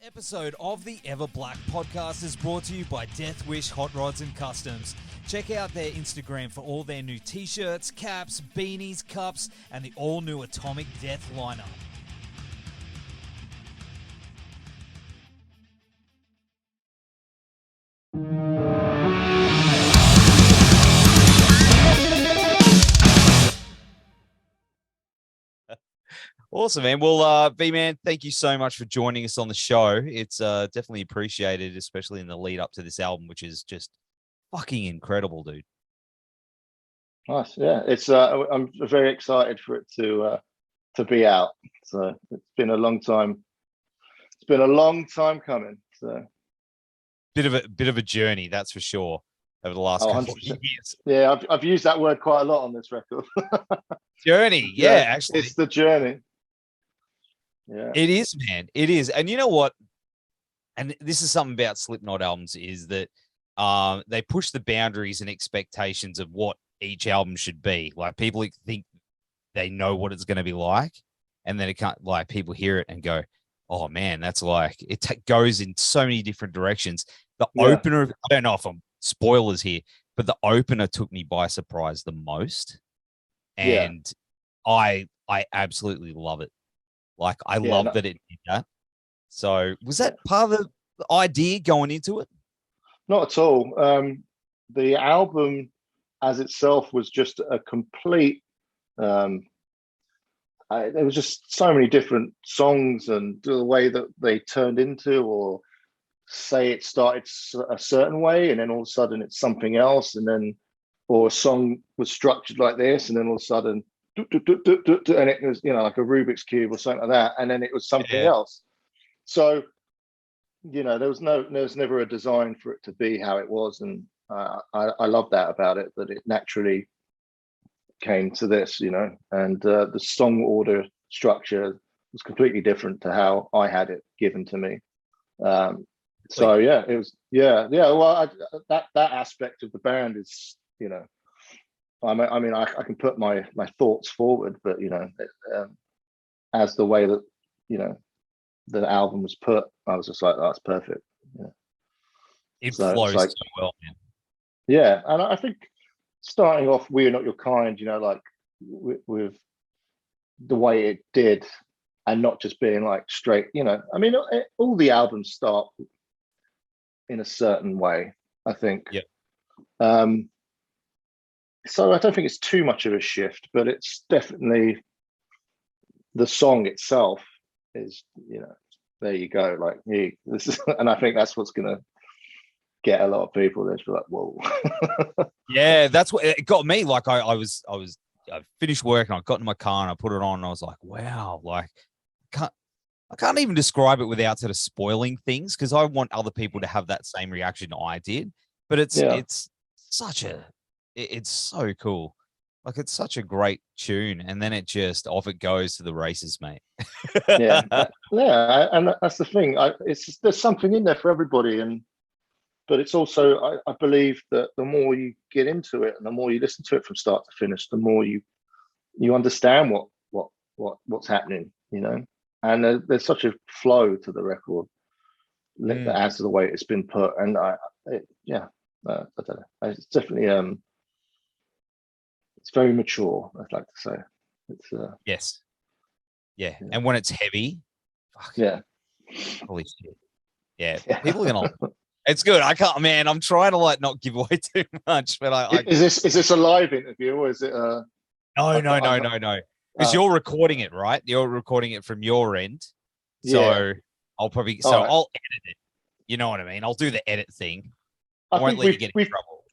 Episode of the Everblack Podcast is brought to you by Deathwish, Hotrods and Kustoms. Check out their Instagram for all their new t-shirts, caps, beanies, cups, and the all-new Atomic Death lineup. Awesome, man. Well, V-Man, thank you so much for joining us on the show. It's definitely appreciated, especially in the lead up to this album, which is just fucking incredible, dude. Nice, yeah. It's I'm very excited for it to be out. So it's been a long time. It's been a long time coming. So bit of a journey, that's for sure, over the last couple of years. Yeah, I've used that word quite a lot on this record. Journey, yeah, actually, it's the journey. Yeah, it is, man. It is. And you know what? And this is something about Slipknot albums is that they push the boundaries and expectations of what each album should be. Like, people think they know what it's going to be like, and then it can't, like, people hear it and go, oh man, that's like, it goes in so many different directions. The opener, I don't know if I'm spoilers here, but the opener took me by surprise the most. And I absolutely love it. Like, I love that it did that. So was that part of the idea going into it? Not at all. The album as itself was just a complete, there was just so many different songs, and the way that they turned into, or say it started a certain way and then all of a sudden it's something else, and then, or a song was structured like this and then all of a sudden and it was, you know, like a Rubik's Cube or something like that, and then it was something else. So, you know, there was never a design for it to be how it was, and I love that about it, that it naturally came to this, you know, and the song order structure was completely different to how I had it given to me. So yeah, it was well, that aspect of the band is, you know, I mean, I can put my thoughts forward, but, you know, as the way that, you know, the album was put, I was just like, oh, that's perfect. Yeah. It flows so well, man. Yeah, and I think starting off We're Not Your Kind, you know, like with the way it did, and not just being like straight, you know, I mean, all the albums start in a certain way, I think. Yeah. So I don't think it's too much of a shift, but it's definitely, the song itself is, you know, there you go, like, this is, and I think that's what's gonna get a lot of people. They're just like, whoa. Yeah, that's what it got me. Like, I finished work and I got in my car and I put it on and I was like, wow, like, I can't even describe it without sort of spoiling things, because I want other people to have that same reaction I did. But it's so cool. Like, it's such a great tune, and then it just off it goes to the races, mate. yeah, and that's the thing. There's something in there for everybody, but it's also, I believe that the more you get into it and the more you listen to it from start to finish, the more you understand what's happening, you know. And there's such a flow to the record that adds to the way it's been put. And I don't know. It's definitely it's very mature, I'd like to say. It's yes. Yeah. And when it's heavy, fuck. Yeah. Holy shit. Yeah. People are gonna it's good. I can't, man, I'm trying to, like, not give away too much, but is this a live interview, or is it No. Because you're recording it, right? You're recording it from your end. So I'll probably I'll edit it. You know what I mean? I'll do the edit thing. I won't let you get in trouble.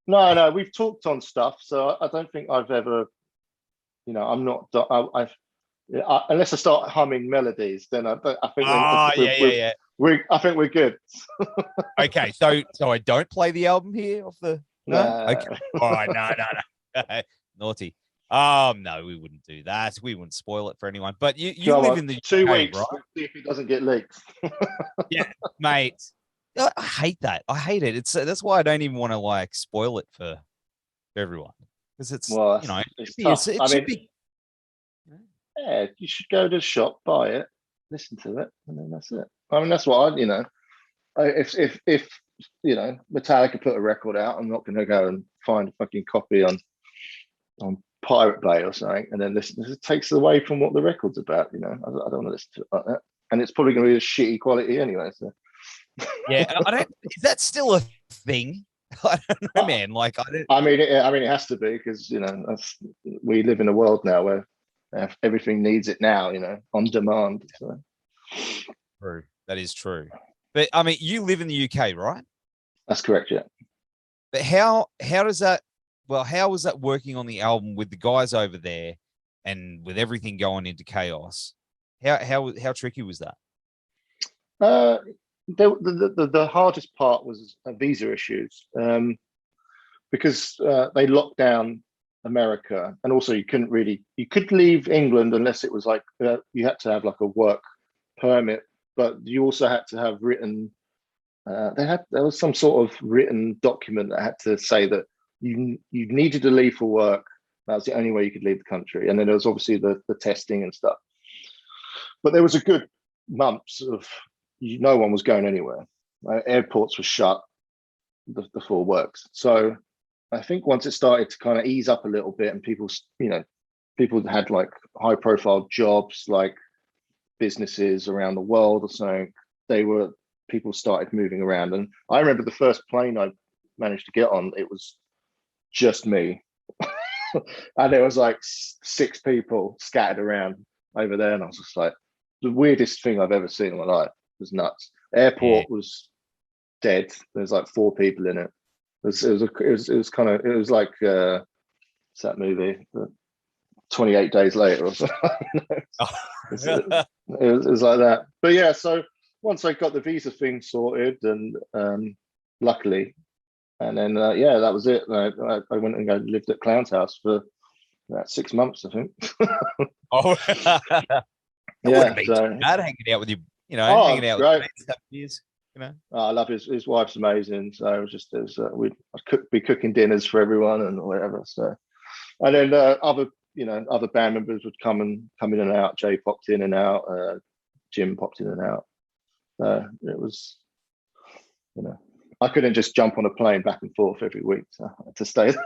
No, we've talked on stuff, so I don't think I've ever, you know, I'm not, unless I start humming melodies, then I think I think we're good. Okay, so I don't play the album here off the Okay. All right, no. Naughty. No, we wouldn't do that. We wouldn't spoil it for anyone. But you live in the 2 UK, weeks, right? See if it doesn't get leaked. Yeah, mate. I hate that. I hate it. That's why I don't even want to, like, spoil it for everyone, because it's, you know, it's tough. It should be. Yeah, you should go to the shop, buy it, listen to it, and then that's it. I mean, that's what if Metallica put a record out, I'm not going to go and find a fucking copy on Pirate Bay or something, and then listen. It takes away from what the record's about. I don't want to listen to it like that, and it's probably going to be a shitty quality anyway. So. Yeah, I don't. Is that still a thing? I don't know, man. Like, I mean, it has to be because we live in a world now where everything needs it now. On demand. So. True. That is true. But I mean, you live in the UK, right? That's correct. Yeah. But how does that? Well, how was that working on the album with the guys over there, and with everything going into chaos? How tricky was that? The hardest part was visa issues, because they locked down America, and also you could leave England unless it was like you had to have like a work permit, but you also had to have written. There was some sort of written document that had to say that you needed to leave for work. That was the only way you could leave the country, and then there was obviously the testing and stuff. But there was a good months of no one was going anywhere. Airports were shut, the full works. So I think once it started to kind of ease up a little bit, and people had like high profile jobs, like businesses around the world or something, people started moving around. And I remember the first plane I managed to get on, it was just me. And there was like 6 people scattered around over there. And I was just like, the weirdest thing I've ever seen in my life. It was nuts. Airport was dead. There's like 4 people in it. It was like what's that movie? 28 Days Later or something. It was like that. But yeah, so once I got the visa thing sorted, and luckily, and then that was it. I went and lived at Clown's house for about 6 months, I think. Oh, yeah. So bad hanging out with you, hanging out great. with mates, years, I love his wife's amazing. So it was I'd be cooking dinners for everyone and whatever. So, and then other band members would come in and out. Jay popped in and out. Jim popped in and out. It was, I couldn't just jump on a plane back and forth every week. So I had to stay there.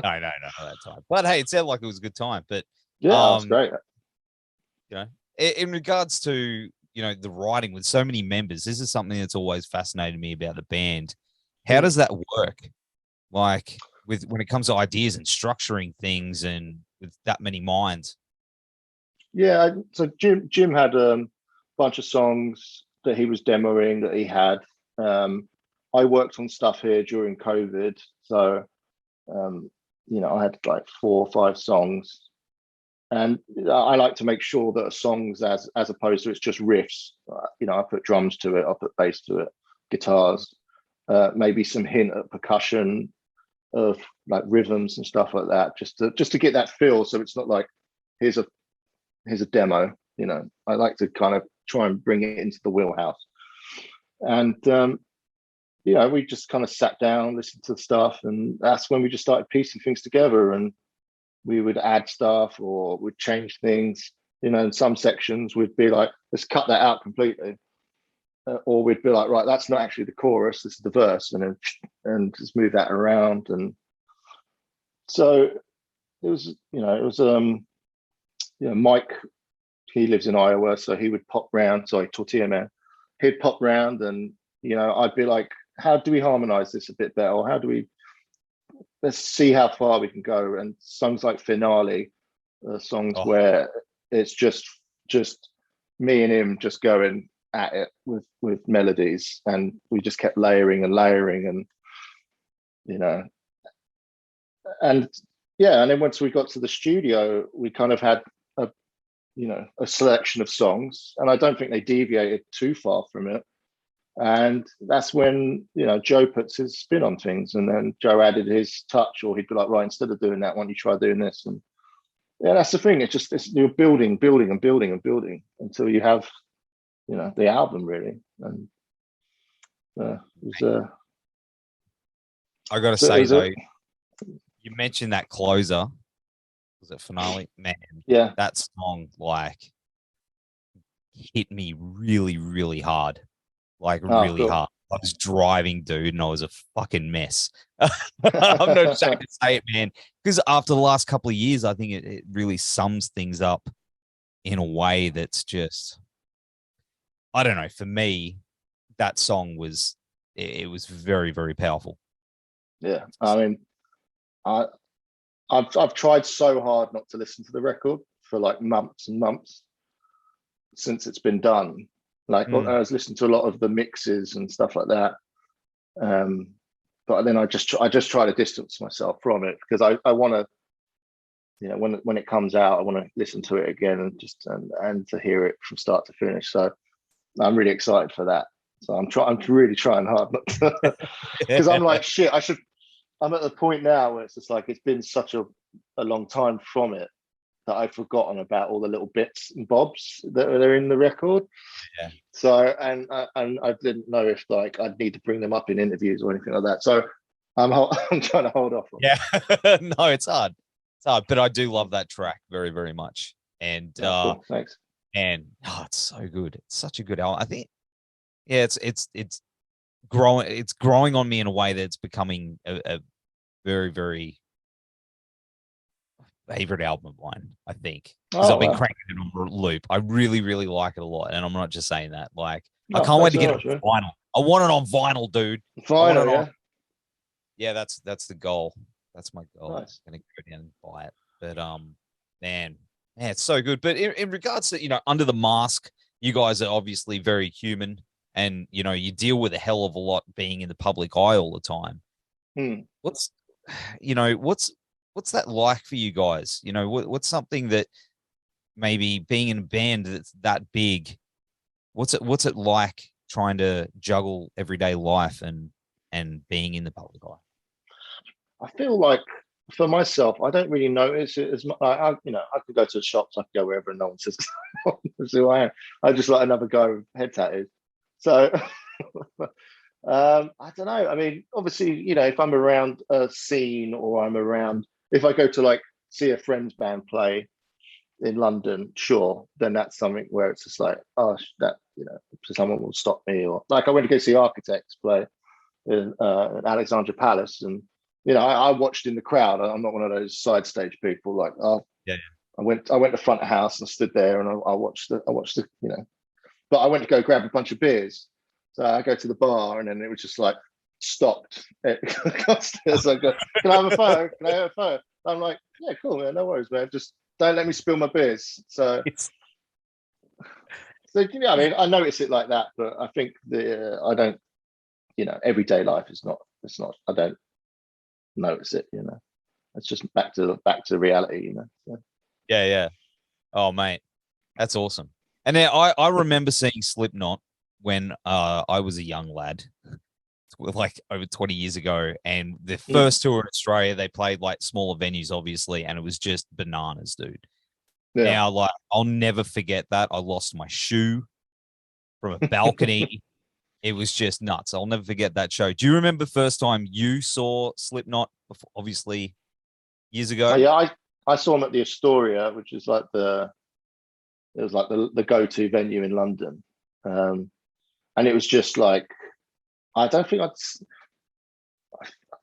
No, that time. But hey, it sounded like it was a good time. But yeah, that's great. In regards to the writing with so many members, this is something that's always fascinated me about the band. How does that work? Like when it comes to ideas and structuring things, and with that many minds. Yeah, so Jim had a bunch of songs that he was demoing that he had. I worked on stuff here during COVID, so I had like 4 or 5 songs, and I like to make sure that a song's as opposed to it's just riffs. I put drums to it, I put bass to it, guitars, maybe some hint at percussion of like rhythms and stuff like that, just to get that feel. So it's not like here's a demo. I like to kind of try and bring it into the wheelhouse. And we just kind of sat down, listened to the stuff, and that's when we just started piecing things together. And we would add stuff or we'd change things. In some sections we'd be like, let's cut that out completely, or we'd be like, right, that's not actually the chorus, this is the verse, and just move that around. And so it was Mike, he lives in Iowa, so he would pop round. Sorry, Tortilla Man. He'd pop round, and I'd be like, how do we harmonize this a bit better? Or let's see how far we can go. And songs like Finale, songs where it's just me and him just going at it with melodies, and we just kept layering and and then once we got to the studio, we kind of had a selection of songs, and I don't think they deviated too far from it. And that's when Joe puts his spin on things, and then Joe added his touch, or he'd be like, right, instead of doing that, why don't you try doing this? And that's the thing. You're building until you have the album, really. And I gotta say though, you mentioned that closer. Was it Finale? Man, yeah, that song, like, hit me really, really hard. Like Oh, really cool. hard. I was driving, dude, and I was a fucking mess. I'm not ashamed to say it, man. Because after the last couple of years, I think it really sums things up in a way that's just, I don't know. For me, that song was, it was very, very powerful. Yeah, I mean, I I've tried so hard not to listen to the record for like months and months since it's been done. Like Mm. I was listening to a lot of the mixes and stuff like that. But then I just try to distance myself from it because I want to, you know, when it comes out, I want to listen to it again and to hear it from start to finish. So I'm really excited for that. So I'm really trying hard not to, because I'm like, shit, I'm at the point now where it's just like it's been such a long time from it that I've forgotten about all the little bits and bobs that are in the record. Yeah. So and I didn't know if like I'd need to bring them up in interviews or anything like that. So I'm trying to hold off on Yeah. No, it's hard. It's hard, but I do love that track very, very much. And cool. Thanks. and oh, it's so good. It's such a good album. I think, yeah, it's growing. It's growing on me in a way that's becoming a very, very favorite album of mine, I think, because I've been cranking it on loop. I really, really like it a lot, and I'm not just saying that. Like, I can't wait to get it on vinyl. I want it on vinyl, dude. Vinyl, yeah. Yeah, that's the goal. That's my goal. Nice. I'm gonna go down and buy it. But man, it's so good. But in regards to, you know, Under the Mask, you guys are obviously very human, and you know, you deal with a hell of a lot being in the public eye all the time. What's that like for you guys? You know, what's something that maybe being in a band that's that big, what's it like trying to juggle everyday life and being in the public eye? I feel like for myself, I don't really notice it as much. I could go to the shops, I could go wherever, and no one says who I am. I just like another guy with head tattoos. So I don't know. I mean, obviously, you know, if I'm around a scene or if I go to like see a friend's band play in London, sure, then that's something where it's just like, oh, that, you know, someone will stop me. Or like I went to go see Architects play in Alexandra Palace, and you know, I watched in the crowd. I'm not one of those side stage people. Like, oh, yeah. I went to front of house and stood there, and I watched the, you know. But I went to go grab a bunch of beers, so I go to the bar, and then it was just like stopped. So I go, can I have a photo? Can I have a photo? I'm like, yeah, cool, man, no worries, man. Just don't let me spill my beers. So you know, I mean, I notice it like that, but I think I don't, you know, everyday life is not. It's not. I don't notice it, you know. It's just back to reality, you know. So. Yeah. Oh, mate, that's awesome. And then I remember seeing Slipknot when I was a young lad, like over 20 years ago, and the first tour in Australia, they played like smaller venues, obviously, and it was just bananas, dude. Yeah. Now, like, I'll never forget that. I lost my shoe from a balcony. It was just nuts. I'll never forget that show. Do you remember the first time you saw Slipknot? Obviously, years ago. Oh, yeah, I saw them at the Astoria, which is like the go-to venue in London, and it was just like, I don't think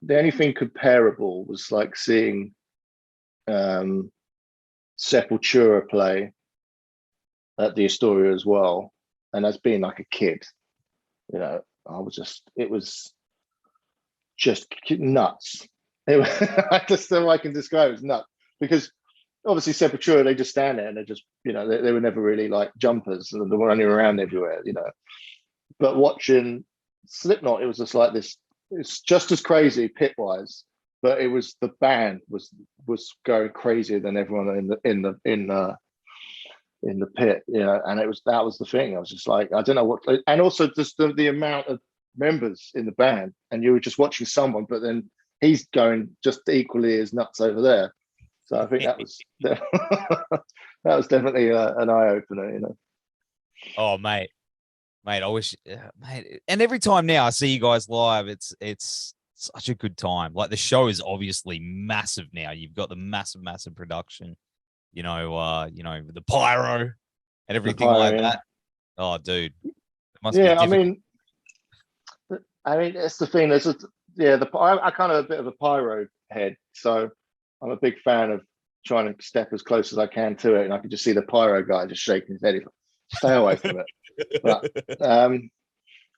the only thing comparable was like seeing Sepultura play at the Astoria as well, and as being like a kid, you know, it was just nuts. I just all I can describe it as nuts, because obviously Sepultura, they just stand there and they're just, you know, they were never really like jumpers, and they were running around everywhere, you know. But watching Slipknot, it was just like this. It's just as crazy pit wise, but it was, the band was going crazier than everyone in the pit, you know. And that was the thing. I was just like, I don't know what, and also just the amount of members in the band, and you were just watching someone, but then he's going just equally as nuts over there. So I think that was definitely an eye opener, you know. Oh, mate, I wish, mate. And every time now I see you guys live, it's such a good time. Like, the show is obviously massive now. You've got the massive production, you know, the pyro and everything like that. Oh, dude, it must be Yeah, difficult. I mean, it's the thing. I kind of a bit of a pyro head, so I'm a big fan of trying to step as close as I can to it, and I can just see the pyro guy just shaking his head. He's like, stay away from it. But,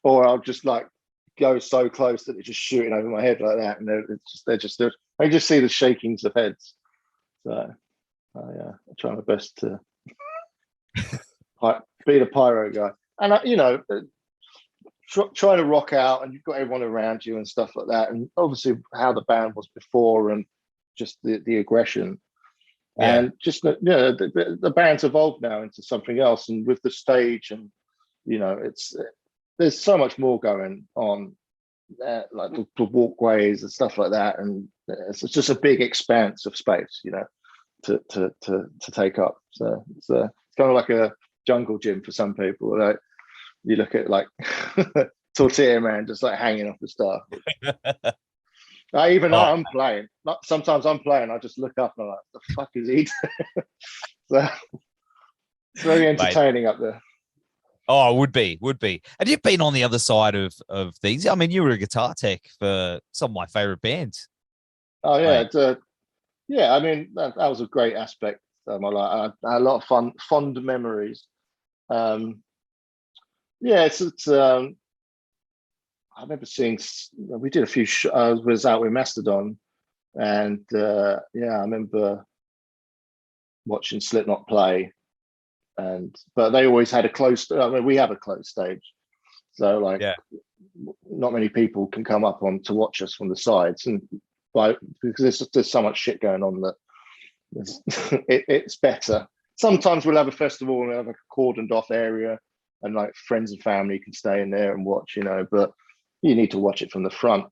or I'll just like go so close that it's just shooting over my head like that, and I just see the shakings of heads. So I try my best to be the pyro guy, and try to rock out, and you've got everyone around you and stuff like that, and obviously how the band was before, and just the aggression, Yeah, and just the band's evolved now into something else, and with the stage, and it's there's so much more going on, like the walkways and stuff like that, and it's just a big expanse of space, to take up. So it's kind of like a jungle gym for some people. Like you look at like Tortilla Man just like hanging off the stuff. I'm playing. Sometimes I'm playing. I just look up and I'm like, the fuck is he doing? So it's very entertaining up there. Oh, it would be. And you've been on the other side of things. I mean, you were a guitar tech for some of my favorite bands. Oh yeah, yeah. I mean, that was a great aspect of my life. I had a lot of fond memories. Yeah, I remember seeing. We did a few. I was out with Mastodon, and I remember watching Slipknot play. But they always had a closed. I mean, we have a closed stage, so like, not many people can come up on to watch us from the sides, and because there's so much shit going on that it's better. Sometimes we'll have a festival and we'll have a cordoned off area, and like friends and family can stay in there and watch, but you need to watch it from the front.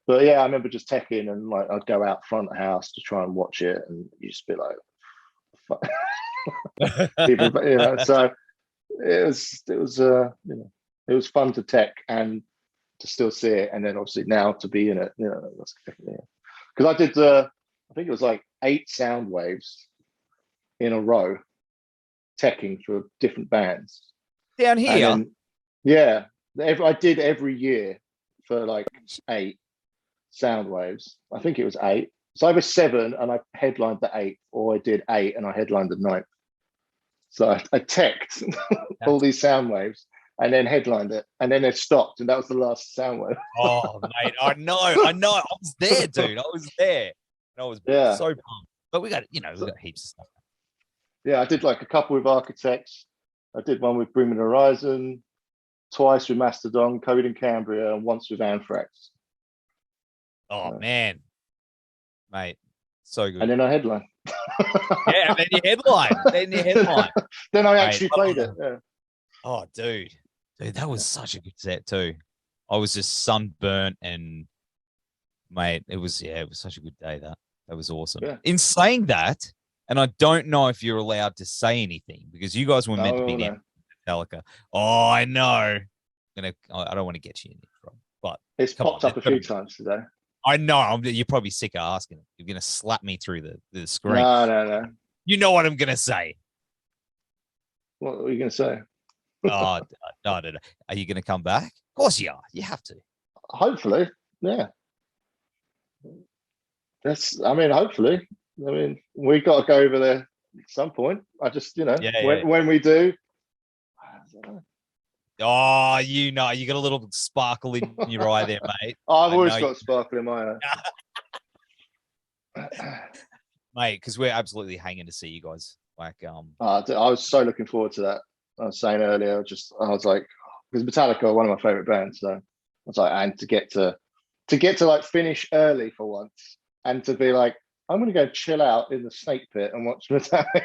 But yeah, I remember just teching, and like I'd go out front of the house to try and watch it, and you just be like, fuck. People, so it was fun to tech and to still see it, and then obviously now to be in it, because I did I think it was like 8 sound waves in a row teching for different bands Down here. and then I did every year for like 8 sound waves. I think it was 8, so I was 7 and I headlined the 8th, or I did 8 and I headlined the 9th. So I teched all these sound waves and then headlined it, and then it stopped, and that was the last sound wave. Oh, mate, I know. I was there, dude. I was there. And I was so pumped. But we got heaps of stuff. Yeah, I did like a couple with Architects. I did one with Bring Me the Horizon, twice with Mastodon, Code in Cambria, and once with Anthrax. Oh, man. Mate, so good. And then I headline. Yeah, and then you headline. Then I actually played it. Yeah. Oh, dude, that was such a good set too. I was just sunburnt, and mate, it was such a good day. That was awesome. Yeah. In saying that, and I don't know if you're allowed to say anything because you guys were meant to be in Metallica. Oh, I know. I don't want to get you in trouble, but it's popped up a few times today. I know. You're probably sick of asking it. You're gonna slap me through the screen. No. You know what I'm gonna say. What were you gonna say? Oh, no. Are you gonna come back? Of course you are. You have to. Hopefully, yeah. Hopefully. I mean, we got to go over there at some point. I just, when we do. Oh, you got a little sparkle in your eye there, mate. I've always got a sparkle in my eye. Mate, because we're absolutely hanging to see you guys. Like, I was so looking forward to that. I was saying earlier, I was like, because Metallica are one of my favorite bands, so I was like, and to get to like finish early for once, and to be like, I'm going to go chill out in the snake pit and watch Metallica.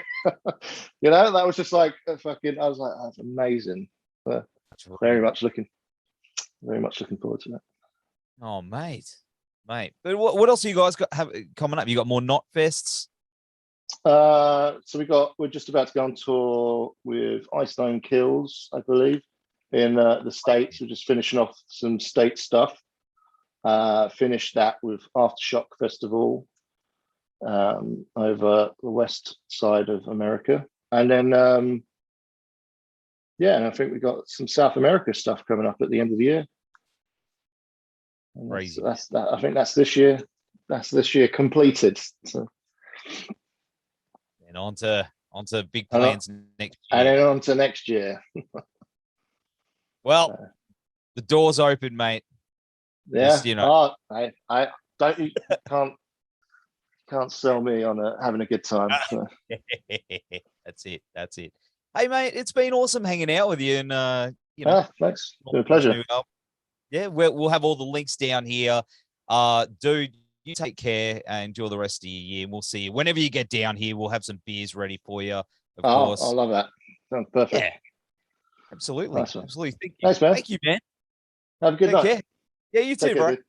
That was just like I was like, that's amazing. But very much looking forward to that. Oh, mate. But what else have you guys got coming up? You got more Knotfests? So we're just about to go on tour with Ice Nine Kills, I believe, in the States. We're just finishing off some state stuff. Finished that with Aftershock Festival over the west side of America, and then and I think we got some South America stuff coming up at the end of the year. And Crazy. that's that. I think that's this year. That's this year completed. So. And on to big plans next year. And then on to next year. Well, the door's open, mate. Yeah. Just, you know. I don't. You can't sell me on having a good time. So. That's it. Hey, mate, it's been awesome hanging out with you, and you know, thanks. It's been a pleasure. Yeah, we'll have all the links down here. Dude, you take care and enjoy the rest of your year. And we'll see you whenever you get down here. We'll have some beers ready for you. Of course. I love that. Sounds perfect. Yeah, absolutely. Nice one. Absolutely. Thanks, man. Thank you, man. Have a good night. Care. Yeah, you too, bro. Dude.